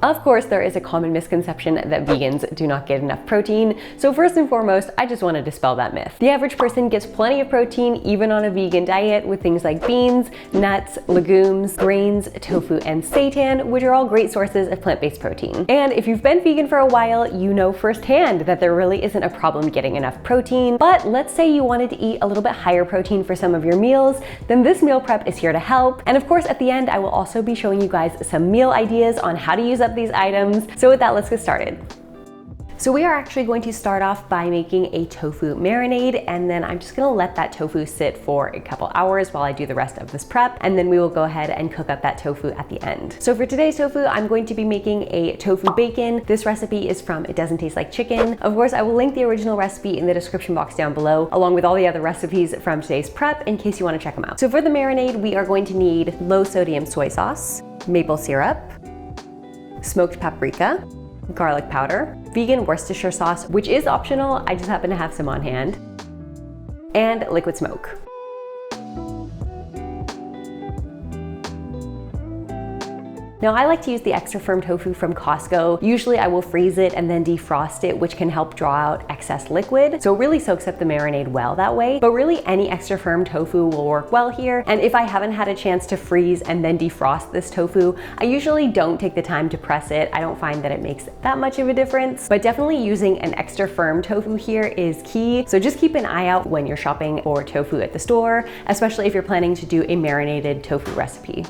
Of course, there is a common misconception that vegans do not get enough protein, so first and foremost, I just want to dispel that myth. The average person gets plenty of protein even on a vegan diet with things like beans, nuts, legumes, grains, tofu, and seitan, which are all great sources of plant-based protein. And if you've been vegan for a while, you know firsthand that there really isn't a problem getting enough protein. But let's say you wanted to eat a little bit higher protein for some of your meals, then this meal prep is here to help. And of course, at the end, I will also be showing you guys some meal ideas on how to use up these items. So with that, let's get started. So we are actually going to start off by making a tofu marinade, and then I'm just gonna let that tofu sit for a couple hours while I do the rest of this prep, and then we will go ahead and cook up that tofu at the end. So for today's tofu, I'm going to be making a tofu bacon. This recipe is from It Doesn't Taste Like Chicken. Of course, I will link the original recipe in the description box down below, along with all the other recipes from today's prep in case you wanna check them out. So for the marinade, we are going to need low sodium soy sauce, maple syrup, smoked paprika, garlic powder, vegan Worcestershire sauce, which is optional, I just happen to have some on hand, and liquid smoke. Now I like to use the extra firm tofu from Costco. Usually I will freeze it and then defrost it, which can help draw out excess liquid. So it really soaks up the marinade well that way. But really any extra firm tofu will work well here. And if I haven't had a chance to freeze and then defrost this tofu, I usually don't take the time to press it. I don't find that it makes that much of a difference, but definitely using an extra firm tofu here is key. So just keep an eye out when you're shopping for tofu at the store, especially if you're planning to do a marinated tofu recipe.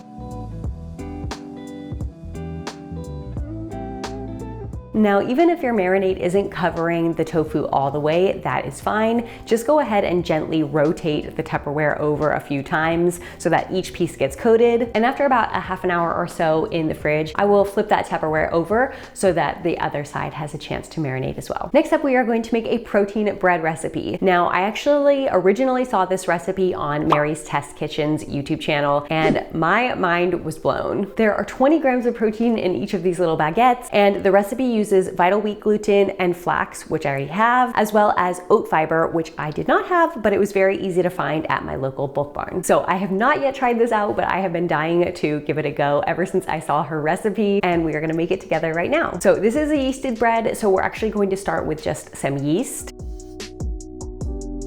Now, even if your marinade isn't covering the tofu all the way, that is fine. Just go ahead and gently rotate the Tupperware over a few times so that each piece gets coated. And after about a half an hour or so in the fridge, I will flip that Tupperware over so that the other side has a chance to marinate as well. Next up, we are going to make a protein bread recipe. Now, I actually originally saw this recipe on Mary's Test Kitchen's YouTube channel, and my mind was blown. There are 20 grams of protein in each of these little baguettes, and the recipe uses vital wheat gluten and flax, which I already have, as well as oat fiber, which I did not have, but it was very easy to find at my local bulk barn. So I have not yet tried this out, but I have been dying to give it a go ever since I saw her recipe, and we are gonna make it together right now. So this is a yeasted bread, so we're actually going to start with just some yeast,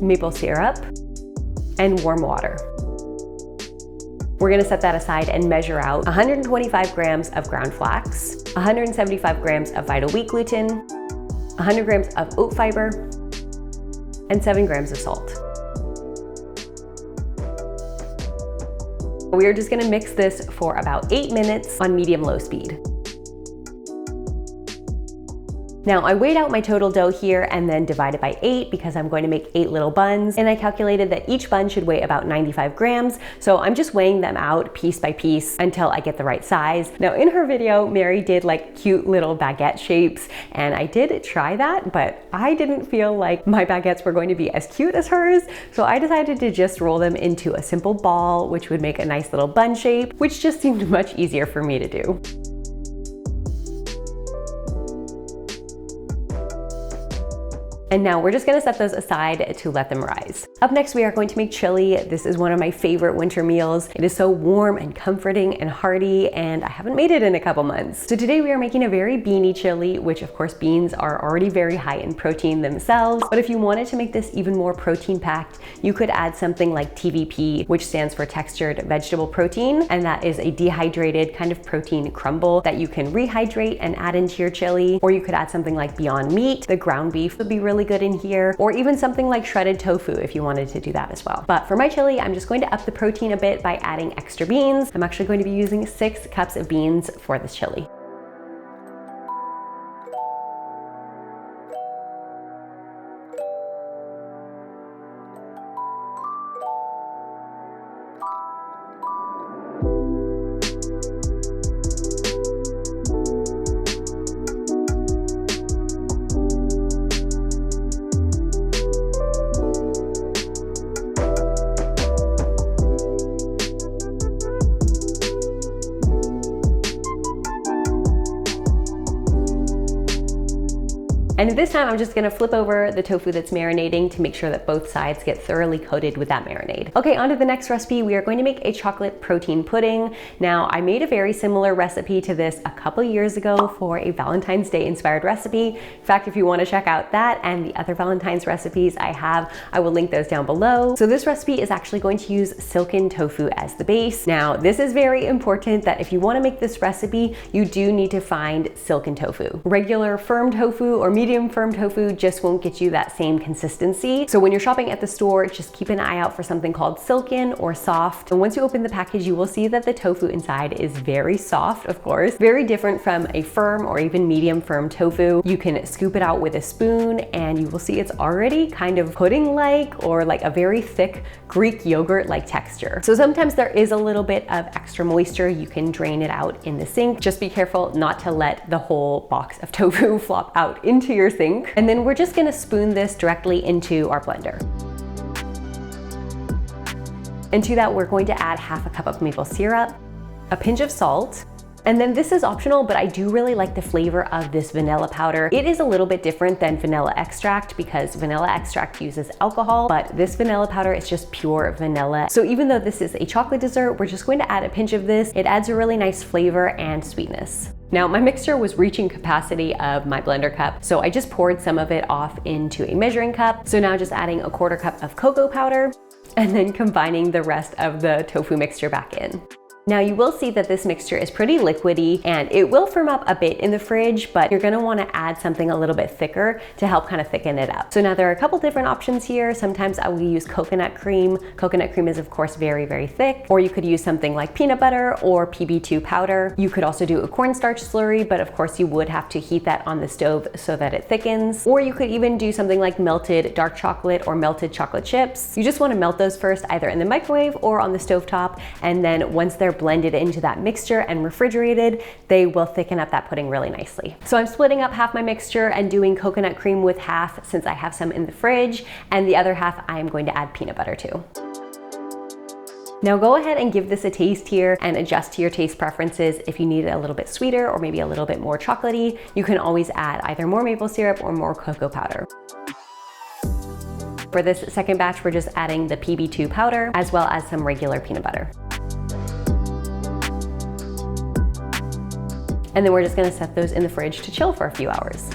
maple syrup, and warm water. We're gonna set that aside and measure out 125 grams of ground flax, 175 grams of vital wheat gluten, 100 grams of oat fiber, and 7 grams of salt. We are just gonna mix this for about 8 minutes on medium-low speed. Now I weighed out my total dough here and then divided by 8 because I'm going to make 8 little buns, and I calculated that each bun should weigh about 95 grams. So I'm just weighing them out piece by piece until I get the right size. Now in her video, Mary did like cute little baguette shapes, and I did try that, but I didn't feel like my baguettes were going to be as cute as hers. So I decided to just roll them into a simple ball, which would make a nice little bun shape, which just seemed much easier for me to do. And now we're just gonna set those aside to let them rise. Up next, we are going to make chili. This is one of my favorite winter meals. It is so warm and comforting and hearty, and I haven't made it in a couple months. So today we are making a very beany chili, which of course beans are already very high in protein themselves. But if you wanted to make this even more protein packed, you could add something like TVP, which stands for textured vegetable protein. And that is a dehydrated kind of protein crumble that you can rehydrate and add into your chili. Or you could add something like Beyond Meat. The ground beef would be really good in here, or even something like shredded tofu if you wanted to do that as well. But for my chili, I'm just going to up the protein a bit by adding extra beans. I'm actually going to be using 6 cups of beans for this chili. And this time I'm just gonna flip over the tofu that's marinating to make sure that both sides get thoroughly coated with that marinade. Okay, on to the next recipe. We are going to make a chocolate protein pudding. Now, I made a very similar recipe to this a couple years ago for a Valentine's Day inspired recipe. In fact, if you want to check out that and the other Valentine's recipes I have, I will link those down below. So this recipe is actually going to use silken tofu as the base. Now, this is very important that if you want to make this recipe, you do need to find silken tofu. Regular firm tofu or medium firm tofu just won't get you that same consistency. So when you're shopping at the store, just keep an eye out for something called silken or soft. And once you open the package, you will see that the tofu inside is very soft, of course, very different from a firm or even medium firm tofu. You can scoop it out with a spoon and you will see it's already kind of pudding-like or like a very thick Greek yogurt-like texture. So sometimes there is a little bit of extra moisture. You can drain it out in the sink. Just be careful not to let the whole box of tofu flop out into your sink. And then we're just gonna spoon this directly into our blender. And to that, we're going to add half a cup of maple syrup, a pinch of salt, and then this is optional, but I do really like the flavor of this vanilla powder. It is a little bit different than vanilla extract because vanilla extract uses alcohol, but this vanilla powder is just pure vanilla. So even though this is a chocolate dessert, we're just going to add a pinch of this. It adds a really nice flavor and sweetness. Now, my mixture was reaching capacity of my blender cup, so I just poured some of it off into a measuring cup. So now just adding a 1/4 cup of cocoa powder and then combining the rest of the tofu mixture back in. Now you will see that this mixture is pretty liquidy and it will firm up a bit in the fridge, but you're gonna wanna add something a little bit thicker to help kind of thicken it up. So now there are a couple different options here. Sometimes I will use coconut cream. Coconut cream is of course very, very thick, or you could use something like peanut butter or PB2 powder. You could also do a cornstarch slurry, but of course you would have to heat that on the stove so that it thickens. Or you could even do something like melted dark chocolate or melted chocolate chips. You just wanna melt those first either in the microwave or on the stovetop, and then once they're blended into that mixture and refrigerated, they will thicken up that pudding really nicely. So I'm splitting up half my mixture and doing coconut cream with half since I have some in the fridge, and the other half I am going to add peanut butter to. Now go ahead and give this a taste here and adjust to your taste preferences. If you need it a little bit sweeter or maybe a little bit more chocolatey, you can always add either more maple syrup or more cocoa powder. For this second batch, we're just adding the PB2 powder as well as some regular peanut butter. And then we're just gonna set those in the fridge to chill for a few hours.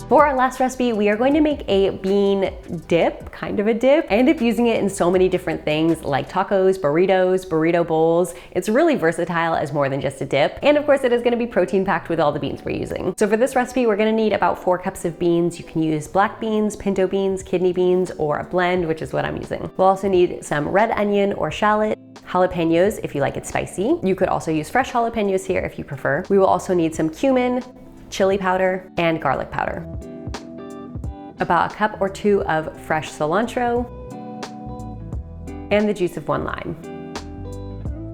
For our last recipe, we are going to make a bean dip, kind of a dip. I end up using it in so many different things like tacos, burritos, burrito bowls. It's really versatile as more than just a dip. And of course it is gonna be protein packed with all the beans we're using. So for this recipe, we're gonna need about 4 cups of beans. You can use black beans, pinto beans, kidney beans, or a blend, which is what I'm using. We'll also need some red onion or shallot, jalapenos if you like it spicy. You could also use fresh jalapenos here if you prefer. We will also need some cumin, chili powder, and garlic powder. About a cup or 2 of fresh cilantro, and the juice of 1 lime.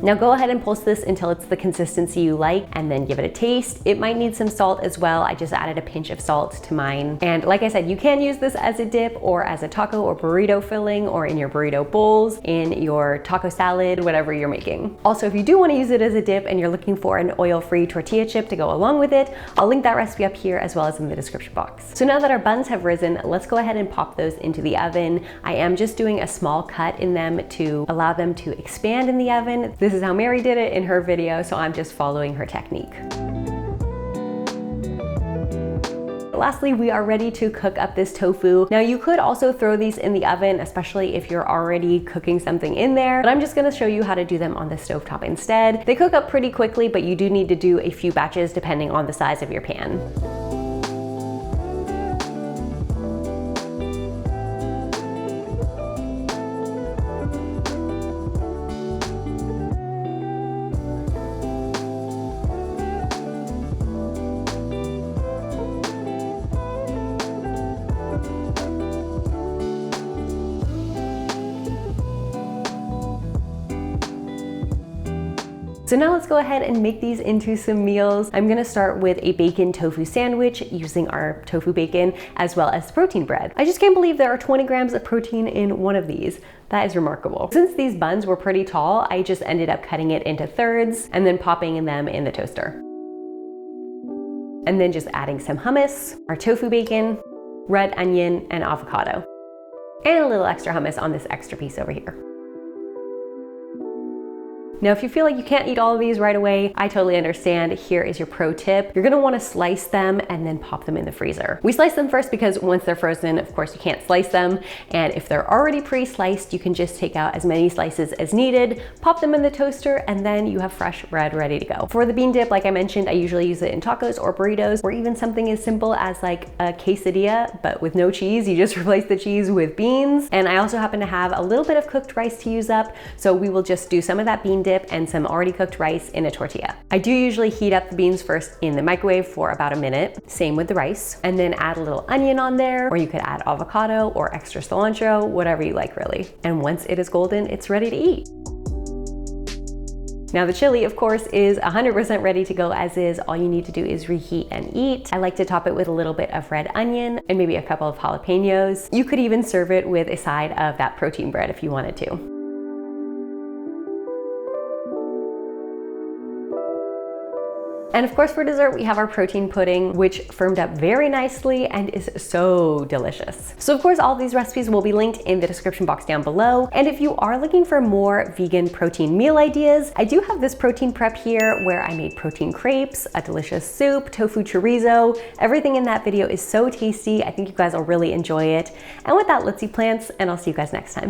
Now go ahead and pulse this until it's the consistency you like and then give it a taste. It might need some salt as well. I just added a pinch of salt to mine. And like I said, you can use this as a dip or as a taco or burrito filling or in your burrito bowls, in your taco salad, whatever you're making. Also, if you do want to use it as a dip and you're looking for an oil-free tortilla chip to go along with it, I'll link that recipe up here as well as in the description box. So now that our buns have risen, let's go ahead and pop those into the oven. I am just doing a small cut in them to allow them to expand in the oven. This is how Mary did it in her video, so I'm just following her technique. Lastly, we are ready to cook up this tofu. Now you could also throw these in the oven, especially if you're already cooking something in there, but I'm just gonna show you how to do them on the stovetop instead. They cook up pretty quickly, but you do need to do a few batches depending on the size of your pan. So now let's go ahead and make these into some meals. I'm gonna start with a bacon tofu sandwich using our tofu bacon as well as protein bread. I just can't believe there are 20 grams of protein in one of these. That is remarkable. Since these buns were pretty tall, I just ended up cutting it into thirds and then popping them in the toaster. And then just adding some hummus, our tofu bacon, red onion, and avocado. And a little extra hummus on this extra piece over here. Now, if you feel like you can't eat all of these right away, I totally understand. Here is your pro tip. You're gonna wanna slice them and then pop them in the freezer. We slice them first because once they're frozen, of course, you can't slice them. And if they're already pre-sliced, you can just take out as many slices as needed, pop them in the toaster, and then you have fresh bread ready to go. For the bean dip, like I mentioned, I usually use it in tacos or burritos, or even something as simple as like a quesadilla, but with no cheese. You just replace the cheese with beans. And I also happen to have a little bit of cooked rice to use up, so we will just do some of that bean dip and some already cooked rice in a tortilla. I do usually heat up the beans first in the microwave for about a minute, same with the rice, and then add a little onion on there, or you could add avocado or extra cilantro, whatever you like really. And once it is golden, it's ready to eat. Now the chili, of course, is 100% ready to go as is. All you need to do is reheat and eat. I like to top it with a little bit of red onion and maybe a couple of jalapenos. You could even serve it with a side of that protein bread if you wanted to. And of course, for dessert, we have our protein pudding, which firmed up very nicely and is so delicious. So of course, all of these recipes will be linked in the description box down below. And if you are looking for more vegan protein meal ideas, I do have this protein prep here where I made protein crepes, a delicious soup, tofu chorizo. Everything in that video is so tasty. I think you guys will really enjoy it. And with that, let's eat plants, and I'll see you guys next time.